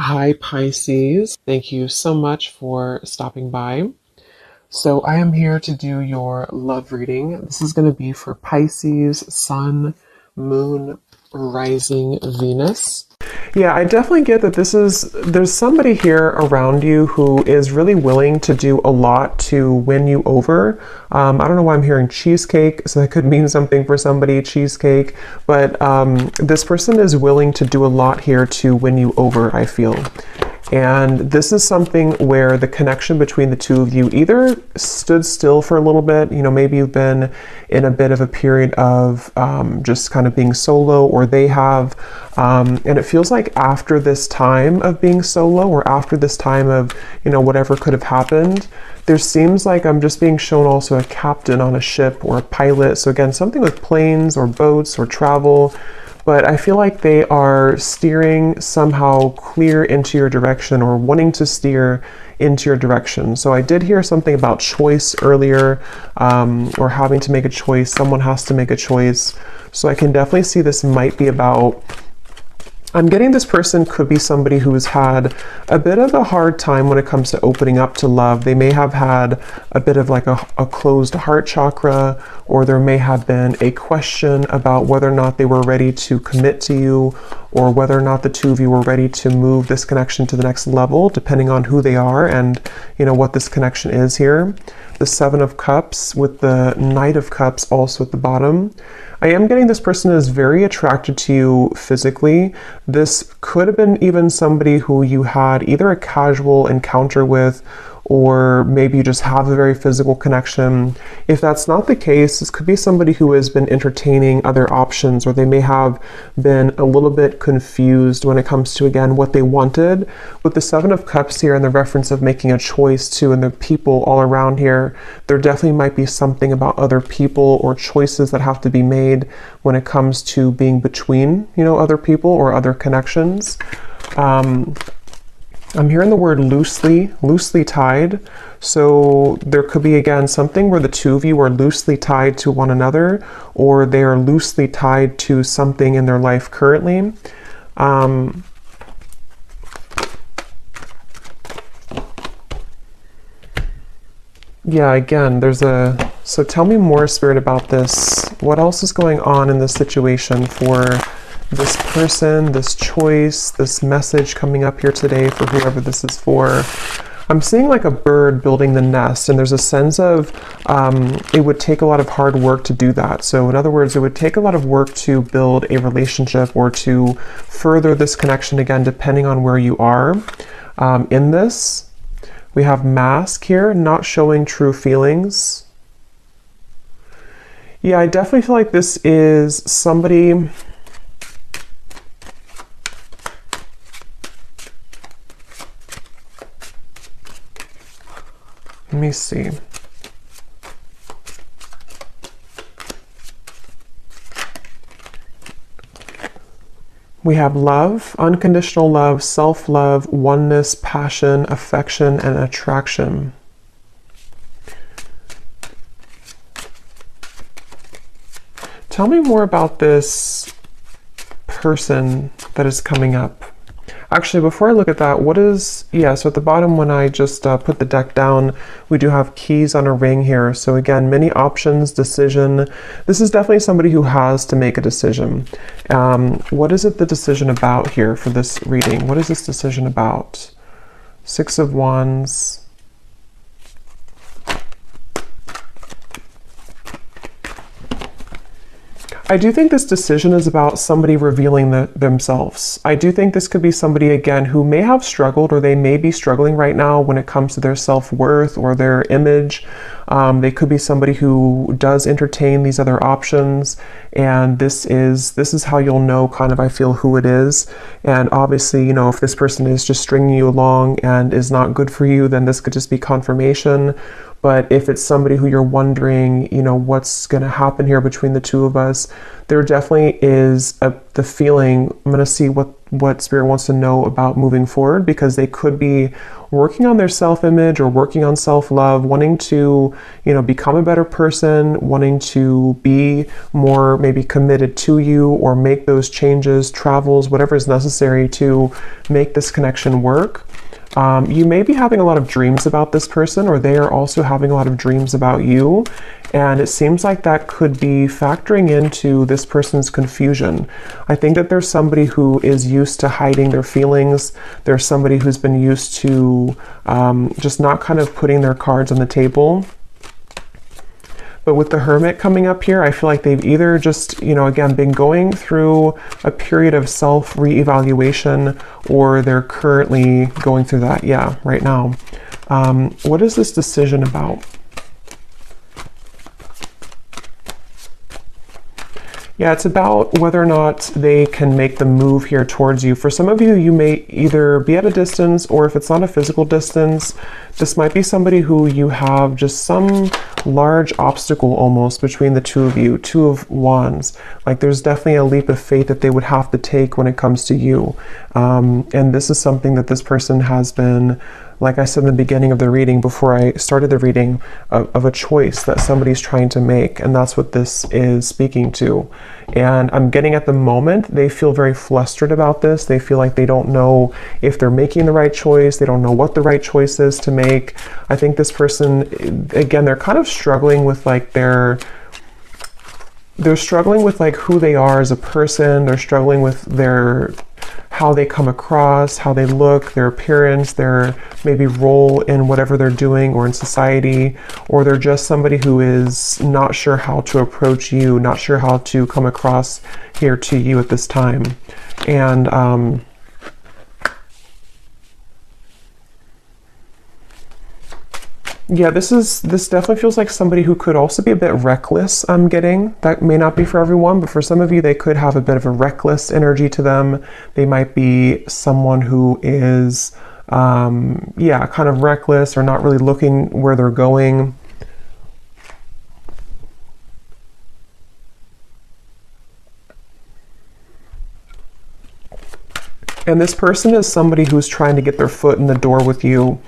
Hi, Pisces. Thank you so much for stopping by. So, I am here to do your love reading. This is going to be for Pisces, Sun, Moon, Rising, Venus. Yeah, I definitely get that there's somebody here around you who is really willing to do a lot to win you over. I don't know why I'm hearing cheesecake, so that could mean something for somebody, cheesecake, but this person is willing to do a lot here to win you over, I feel. And this is something where the connection between the two of you either stood still for a little bit, maybe you've been in a bit of a period of just kind of being solo, or they have, and it feels like after this time of being solo, or after this time of, whatever could have happened, there seems like I'm just being shown also a captain on a ship or a pilot. So again, something with planes or boats or travel. But I feel like they are steering somehow clear into your direction, or wanting to steer into your direction. So I did hear something about choice earlier, or having to make a choice. Someone has to make a choice. So I can definitely see this might be about, I'm getting this person could be somebody who's had a bit of a hard time when it comes to opening up to love. They may have had a bit of like a closed heart chakra, or there may have been a question about whether or not they were ready to commit to you, or whether or not the two of you were ready to move this connection to the next level, depending on who they are and what this connection is here. The Seven of Cups with the Knight of Cups also at the bottom. I am getting this person is very attracted to you physically. This could have been even somebody who you had either a casual encounter with, or maybe you just have a very physical connection. If that's not the case, this could be somebody who has been entertaining other options, or they may have been a little bit confused when it comes to, again, what they wanted. With the Seven of Cups here and the reference of making a choice too, and the people all around here, there definitely might be something about other people or choices that have to be made when it comes to being between, other people or other connections. I'm hearing the word loosely tied. So there could be, again, something where the two of you are loosely tied to one another, or they are loosely tied to something in their life currently. Yeah, again, so tell me more, Spirit, about this. What else is going on in this situation for this person, this choice, this message coming up here today for whoever this is for? I'm seeing like a bird building the nest, and there's a sense of it would take a lot of hard work to do that. So in other words, it would take a lot of work to build a relationship or to further this connection, again, depending on where you are in this. We have Mask here, not showing true feelings. Yeah, I definitely feel like this is somebody... Let me see. We have love, unconditional love, self-love, oneness, passion, affection, and attraction. Tell me more about this person that is coming up. Actually, before I look at that, so at the bottom when I just put the deck down, we do have keys on a ring here. So again, many options, decision. This is definitely somebody who has to make a decision. What is it the decision about here for this reading? What is this decision about? Six of Wands. I do think this decision is about somebody revealing themselves. I do think this could be somebody, again, who may have struggled, or they may be struggling right now when it comes to their self-worth or their image. They could be somebody who does entertain these other options, and this is how you'll know, kind of, I feel, who it is. And obviously, if this person is just stringing you along and is not good for you, then this could just be confirmation. But if it's somebody who you're wondering, you know, what's going to happen here between the two of us, there definitely is the feeling. I'm going to see what Spirit wants to know about moving forward, because they could be working on their self-image or working on self-love, wanting to, you know, become a better person, wanting to be more maybe committed to you, or make those changes, travels, whatever is necessary to make this connection work. You may be having a lot of dreams about this person, or they are also having a lot of dreams about you. And it seems like that could be factoring into this person's confusion. I think that there's somebody who is used to hiding their feelings. There's somebody who's been used to just not kind of putting their cards on the table. But with the Hermit coming up here, I feel like they've either just, you know, again, been going through a period of self re-evaluation, or they're currently going through that, yeah, right now. What is this decision about? Yeah, it's about whether or not they can make the move here towards you. For some of you, you may either be at a distance, or if it's not a physical distance, this might be somebody who you have just some large obstacle almost between the two of you, Two of Wands. Like there's definitely a leap of faith that they would have to take when it comes to you. And this is something that this person has been, like I said in the beginning of the reading, before I started the reading, of a choice that somebody's trying to make. And that's what this is speaking to. And I'm getting at the moment, they feel very flustered about this. They feel like they don't know if they're making the right choice. They don't know what the right choice is to make. I think this person, again, they're kind of struggling with like they're struggling with like who they are as a person. They're struggling with how they come across, how they look, their appearance, their maybe role in whatever they're doing or in society, or they're just somebody who is not sure how to approach you, not sure how to come across here to you at this time. And yeah, this definitely feels like somebody who could also be a bit reckless, I'm getting. That may not be for everyone, but for some of you, they could have a bit of a reckless energy to them. They might be someone who is, yeah, kind of reckless, or not really looking where they're going. And this person is somebody who's trying to get their foot in the door with you.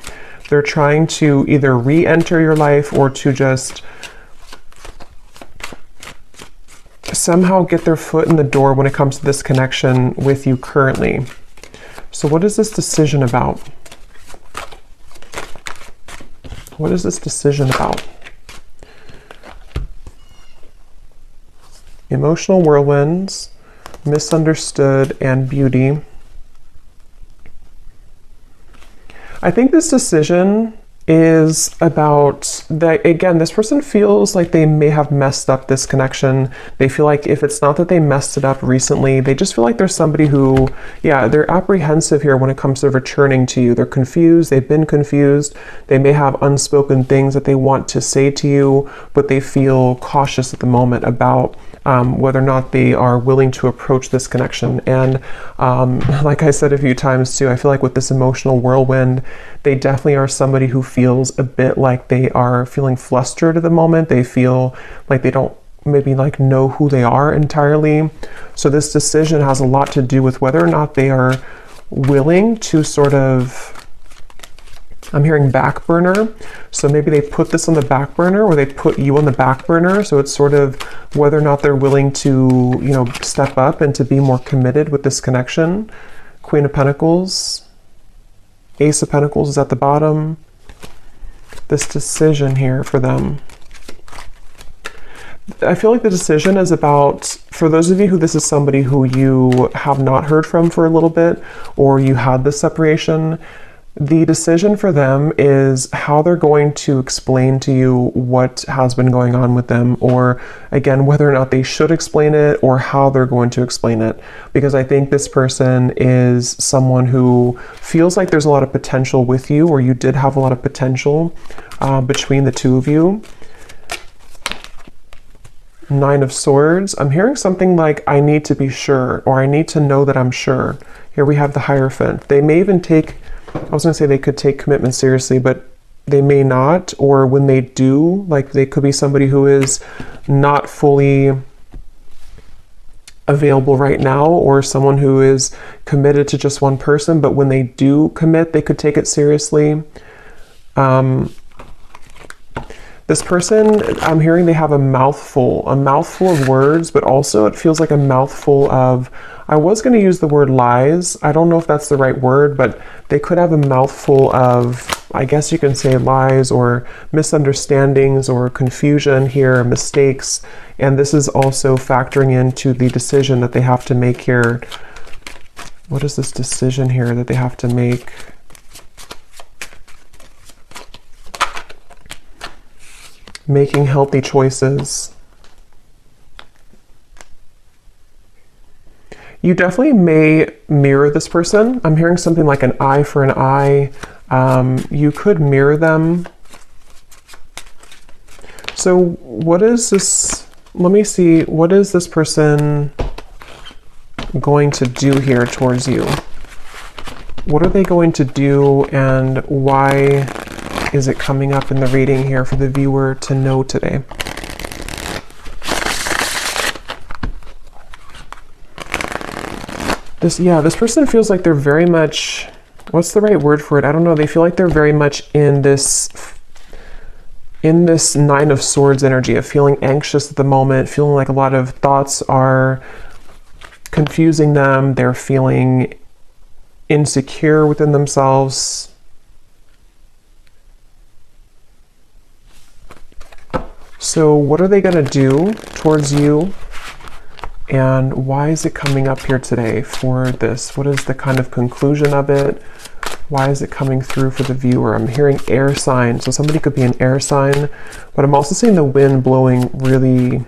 They're trying to either re-enter your life, or to just somehow get their foot in the door when it comes to this connection with you currently. So what is this decision about? What is this decision about? Emotional whirlwinds, misunderstood, and beauty. I think this decision is about that, again, this person feels like they may have messed up this connection. They feel like if it's not that they messed it up recently, they just feel like there's somebody who, yeah, they're apprehensive here when it comes to returning to you. They're confused. They've been confused. They may have unspoken things that they want to say to you, but they feel cautious at the moment about whether or not they are willing to approach this connection. And like I said a few times too, I feel like with this emotional whirlwind, they definitely are somebody who feels a bit like they are feeling flustered at the moment. They feel like they don't maybe like know who they are entirely. So this decision has a lot to do with whether or not they are willing to sort of, I'm hearing back burner. So maybe they put this on the back burner, or they put you on the back burner. So it's sort of whether or not they're willing to, you know, step up and to be more committed with this connection. Queen of Pentacles, Ace of Pentacles is at the bottom. This decision here for them. I feel like the decision is about, for those of you who this is somebody who you have not heard from for a little bit, or you had this separation, the decision for them is how they're going to explain to you what has been going on with them, or again, whether or not they should explain it, or how they're going to explain it. Because I think this person is someone who feels like there's a lot of potential with you, or you did have a lot of potential between the two of you. Nine of Swords. I'm hearing something like, I need to be sure, or I need to know that I'm sure. Here we have the Hierophant. They may even take, I was going to say they could take commitment seriously, but they may not, or when they do, like they could be somebody who is not fully available right now, or someone who is committed to just one person, but when they do commit, they could take it seriously. This person, I'm hearing they have a mouthful of words, but also it feels like a mouthful of, I was going to use the word lies. I don't know if that's the right word, but they could have a mouthful of, I guess you can say lies or misunderstandings or confusion here, mistakes. And this is also factoring into the decision that they have to make here. What is this decision here that they have to make? Making healthy choices. You definitely may mirror this person. I'm hearing something like an eye for an eye. You could mirror them. So what is this? Let me see. What is this person going to do here towards you? What are they going to do, and why is it coming up in the reading here for the viewer to know today? This person feels like they're very much, what's the right word for it? I don't know. They feel like they're very much in this Nine of Swords energy of feeling anxious at the moment, feeling like a lot of thoughts are confusing them. They're feeling insecure within themselves. So what are they going to do towards you? And why is it coming up here today for this? What is the kind of conclusion of it? Why is it coming through for the viewer? I'm hearing air sign. So somebody could be an air sign, but I'm also seeing the wind blowing really,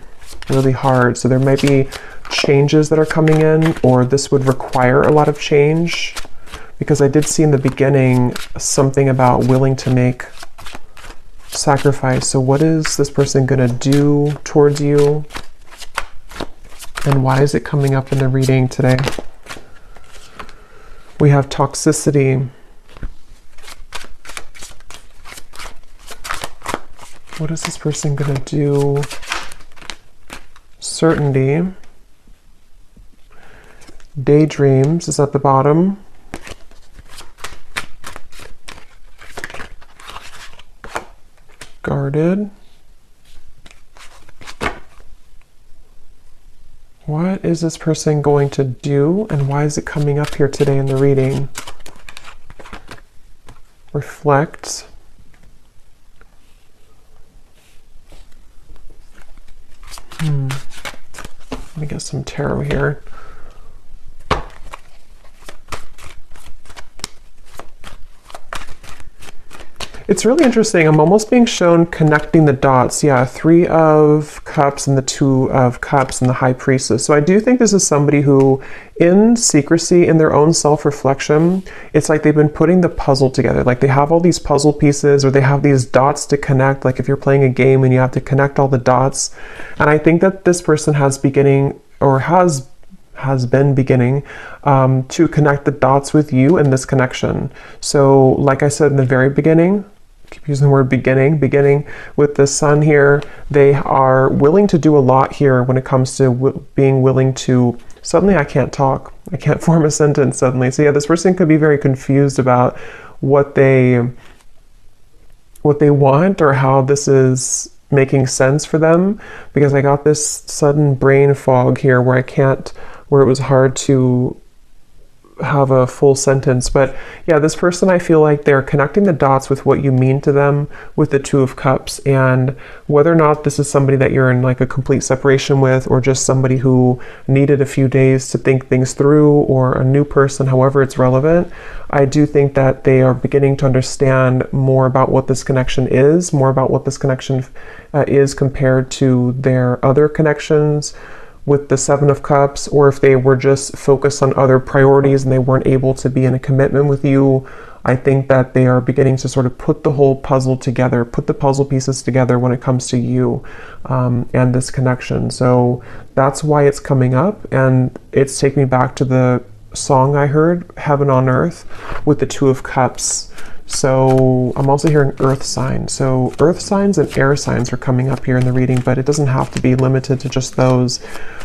really hard. So there might be changes that are coming in, or this would require a lot of change, because I did see in the beginning something about willing to make sacrifice. So what is this person going to do towards you? And why is it coming up in the reading today? We have toxicity. What is this person going to do? Certainty. Daydreams is at the bottom. Guarded. What is this person going to do, and why is it coming up here today in the reading? Reflect. Let me get some tarot here. It's really interesting. I'm almost being shown connecting the dots. Yeah, 3 of Cups and the 2 of Cups and the High Priestess. So I do think this is somebody who, in secrecy, in their own self-reflection, it's like they've been putting the puzzle together. Like they have all these puzzle pieces, or they have these dots to connect. Like if you're playing a game and you have to connect all the dots. And I think that this person has beginning, or has been beginning to connect the dots with you in this connection. So like I said in the very beginning, keep using the word beginning with the Sun here, they are willing to do a lot here when it comes to being willing to, suddenly I can't talk, I can't form a sentence suddenly. So yeah, this person could be very confused about what they want, or how this is making sense for them, because I got this sudden brain fog here where where it was hard to have a full sentence. But yeah, this person, I feel like they're connecting the dots with what you mean to them with the 2 of Cups, and whether or not this is somebody that you're in like a complete separation with, or just somebody who needed a few days to think things through, or a new person, however it's relevant, I do think that they are beginning to understand more about what this connection is, more about what this connection is compared to their other connections with the 7 of Cups, or if they were just focused on other priorities and they weren't able to be in a commitment with you. I think that they are beginning to sort of put the whole puzzle together, put the puzzle pieces together when it comes to you and this connection. So that's why it's coming up, and it's taking me back to the song I heard, Heaven on Earth, with the Two of Cups. So I'm also hearing earth signs. So earth signs and air signs are coming up here in the reading, but it doesn't have to be limited to just those.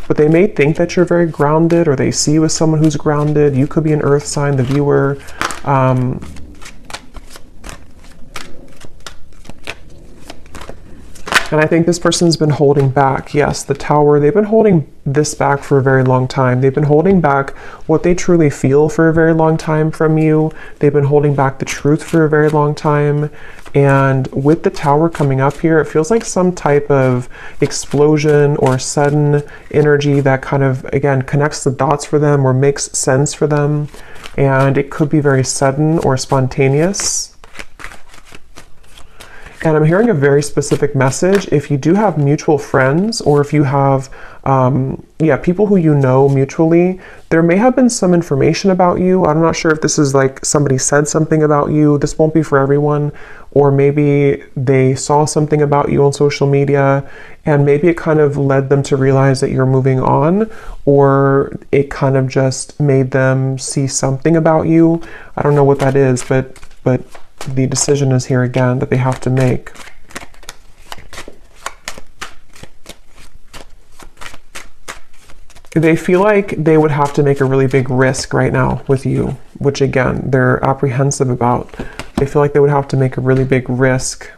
But they may think that you're very grounded, or they see you as someone who's grounded. You could be an earth sign, the viewer. And I think this person's been holding back. Yes, the Tower, they've been holding this back for a very long time. They've been holding back what they truly feel for a very long time from you. They've been holding back the truth for a very long time. And with the Tower coming up here, it feels like some type of explosion or sudden energy that kind of, again, connects the dots for them or makes sense for them. And it could be very sudden or spontaneous. And I'm hearing a very specific message. If you do have mutual friends, or if you have, people who you know mutually, there may have been some information about you. I'm not sure if this is like somebody said something about you. This won't be for everyone. Or maybe they saw something about you on social media, and maybe it kind of led them to realize that you're moving on, or it kind of just made them see something about you. I don't know what that is, but the decision is here again that they have to make. They feel like they would have to make a really big risk right now with you, which again, they're apprehensive about. They feel like they would have to make a really big risk.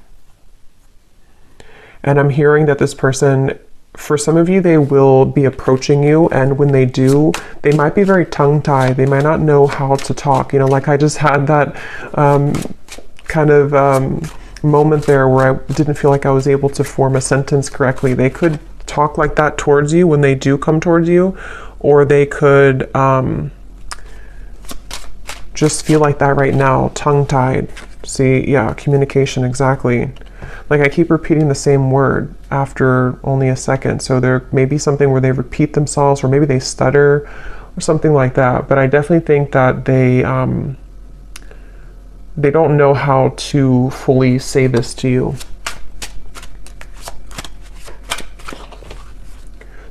And I'm hearing that this person, for some of you, they will be approaching you, and when they do, they might be very tongue-tied. They might not know how to talk. You know, like I just had that moment there where I didn't feel like I was able to form a sentence correctly. They could talk like that towards you when they do come towards you, or they could just feel like that right now, tongue-tied. See, yeah, communication, exactly. Like I keep repeating the same word after only a second. So there may be something where they repeat themselves, or maybe they stutter or something like that. But I definitely think that they don't know how to fully say this to you.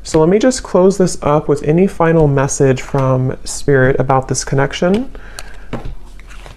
So let me just close this up with any final message from Spirit about this connection,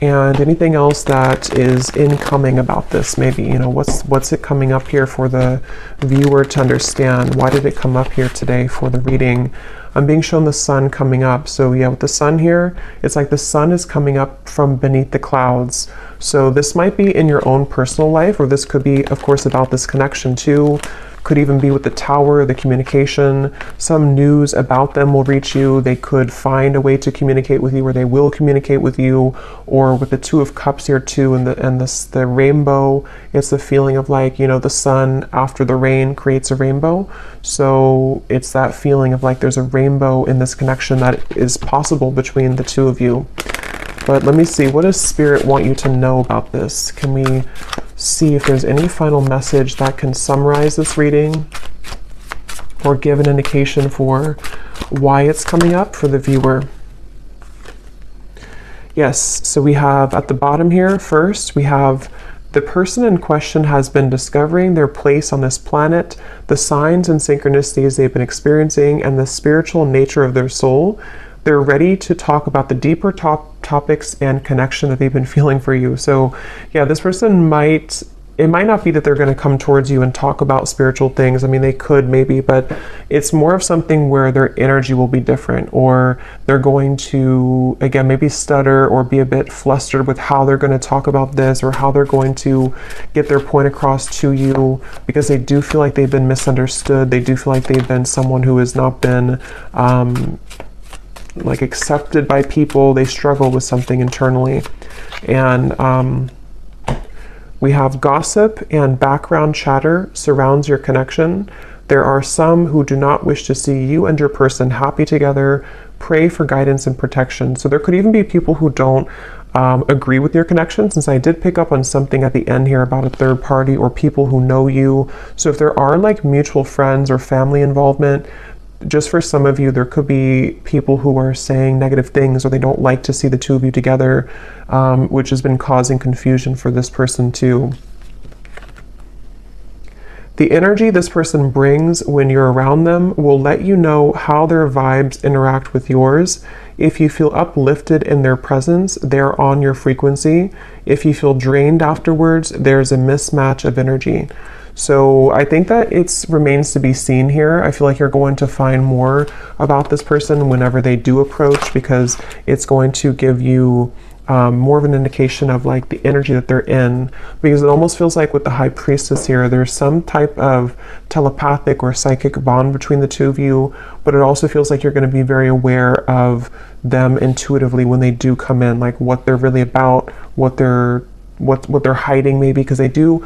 and anything else that is incoming about this. Maybe, you know, what's it coming up here for the viewer to understand? Why did it come up here today for the reading? I'm being shown the sun coming up. So yeah, with the sun here, it's like the sun is coming up from beneath the clouds. So this might be in your own personal life, or this could be, of course, about this connection too. Could even be with the Tower, the communication. Some news about them will reach you. They could find a way to communicate with you, or they will communicate with you. Or with the Two of Cups here too, and the rainbow, it's the feeling of like, you know, the sun after the rain creates a rainbow. So it's that feeling of like there's a rainbow in this connection that is possible between the two of you. But let me see, what does Spirit want you to know about this? Can we see if there's any final message that can summarize this reading, or give an indication for why it's coming up for the viewer? Yes, so we have at the bottom here, first, we have the person in question has been discovering their place on this planet, the signs and synchronicities they've been experiencing, and the spiritual nature of their soul. They're ready to talk about the deeper topics and connection that they've been feeling for you. So yeah, this person it might not be that they're going to come towards you and talk about spiritual things. I mean, they could maybe, but it's more of something where their energy will be different, or they're going to, again, maybe stutter or be a bit flustered with how they're going to talk about this, or how they're going to get their point across to you, because they do feel like they've been misunderstood. They do feel like they've been someone who has not been like accepted by people. They struggle with something internally. And we have gossip and background chatter surrounds your connection. There are some who do not wish to see you and your person happy together. Pray for guidance and protection. So there could even be people who don't agree with your connection, since I did pick up on something at the end here about a third party or people who know you. So if there are like mutual friends or family involvement, just for some of you, there could be people who are saying negative things, or they don't like to see the two of you together, which has been causing confusion for this person too. The energy this person brings when you're around them will let you know how their vibes interact with yours. If you feel uplifted in their presence, they're on your frequency. If you feel drained afterwards, there's a mismatch of energy. So I think that it remains to be seen here. I feel like you're going to find more about this person whenever they do approach, because it's going to give you more of an indication of like the energy that they're in, because it almost feels like with the High Priestess here, there's some type of telepathic or psychic bond between the two of you, but it also feels like you're going to be very aware of them intuitively when they do come in, like what they're really about, what they're hiding maybe, because I feel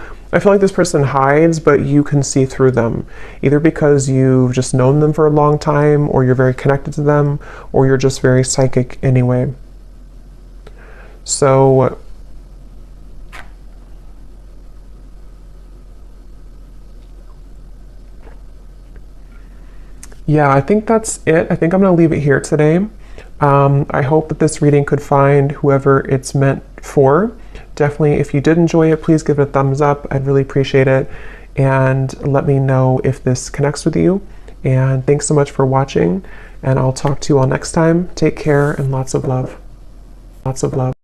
like this person hides, but you can see through them, either because you've just known them for a long time, or you're very connected to them, or you're just very psychic anyway. So yeah, I think that's it. I think I'm going to leave it here today. I hope that this reading could find whoever it's meant for. Definitely, if you did enjoy it, please give it a thumbs up. I'd really appreciate it. And let me know if this connects with you. And thanks so much for watching. And I'll talk to you all next time. Take care and lots of love. Lots of love.